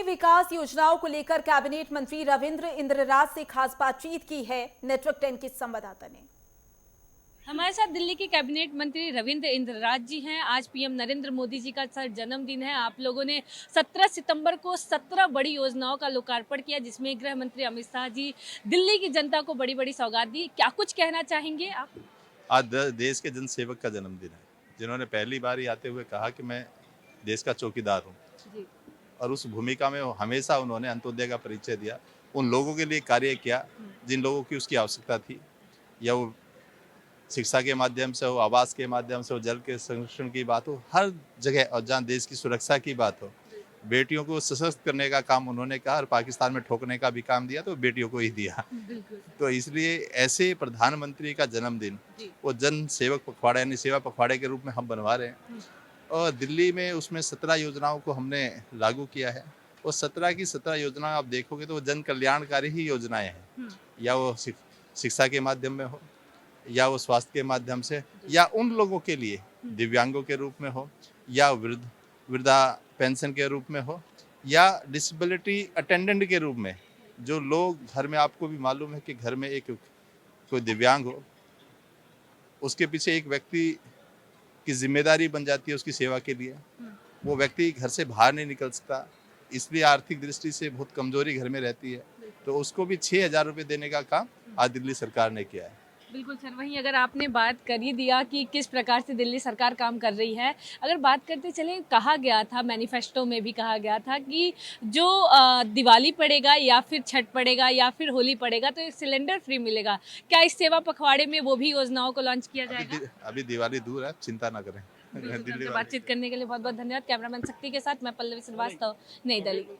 विकास योजनाओं को लेकर कैबिनेट मंत्री रविंद्र इंद्रराज से खास बातचीत की है नेटवर्क 10 के संवाददाता ने। हमारे साथ दिल्ली के कैबिनेट मंत्री रविंद्र इंद्रराज जी हैं। आज पीएम नरेंद्र मोदी जी का जन्मदिन है। आप लोगों ने 17 सितंबर को 17 बड़ी योजनाओं का लोकार्पण किया, जिसमें गृह मंत्री अमित शाह जी दिल्ली की जनता को बड़ी बड़ी सौगात दी। क्या कुछ कहना चाहेंगे आप? आज देश के जनसेवक का जन्मदिन है, जिन्होंने पहली बार ही आते हुए कहा कि मैं देश का चौकीदार हूँ, जी। और उस भूमिका में हमेशा उन्होंने अंत्योदय का परिचय दिया, उन लोगों के लिए कार्य किया जिन लोगों की उसकी आवश्यकता थी, या वो शिक्षा के माध्यम से हो, आवास के माध्यम से हो, जल के संरक्षण की बात हो, हर जगह, और जहाँ देश की सुरक्षा की बात हो, बेटियों को सशक्त करने का काम उन्होंने कहा, और पाकिस्तान में ठोकने का भी काम दिया तो बेटियों को ही दिया। बिल्कुल। तो इसलिए ऐसे प्रधानमंत्री का जन्मदिन वो जन सेवक पखवाड़ा यानी सेवा पखवाड़े के रूप में हम बनवा रहे हैं, और दिल्ली में उसमें 17 योजनाओं को हमने लागू किया है। और 17 की 17 योजनाएं आप देखोगे तो वो जन कल्याणकारी ही योजनाएं हैं, या वो शिक्षा के माध्यम में हो, या वो स्वास्थ्य के माध्यम से, या उन लोगों के लिए दिव्यांगों के रूप में हो, या वृद्धा पेंशन के रूप में हो, या डिसेबिलिटी अटेंडेंट के रूप में। जो लोग घर में, आपको भी मालूम है कि घर में एक कोई दिव्यांग हो, उसके पीछे एक व्यक्ति की जिम्मेदारी बन जाती है उसकी सेवा के लिए। वो व्यक्ति घर से बाहर नहीं निकल सकता, इसलिए आर्थिक दृष्टि से बहुत कमजोरी घर में रहती है, तो उसको भी 6,000 रुपये देने का काम आज दिल्ली सरकार ने किया है। बिल्कुल सर, वहीं अगर आपने बात कर ही दिया कि किस प्रकार से दिल्ली सरकार काम कर रही है, अगर बात करते चले, कहा गया था, मैनिफेस्टो में भी कहा गया था कि जो दिवाली पड़ेगा या फिर छठ पड़ेगा या फिर होली पड़ेगा तो एक सिलेंडर फ्री मिलेगा। क्या इस सेवा पखवाड़े में वो भी योजनाओं को लॉन्च किया जाएगा? अभी दिवाली दूर है, चिंता ना करें। बिल्कुल, बातचीत करने के लिए बहुत बहुत धन्यवाद। कैमरामैन शक्ति के साथ मैं पल्लवी श्रीवास्तव, नई दिल्ली।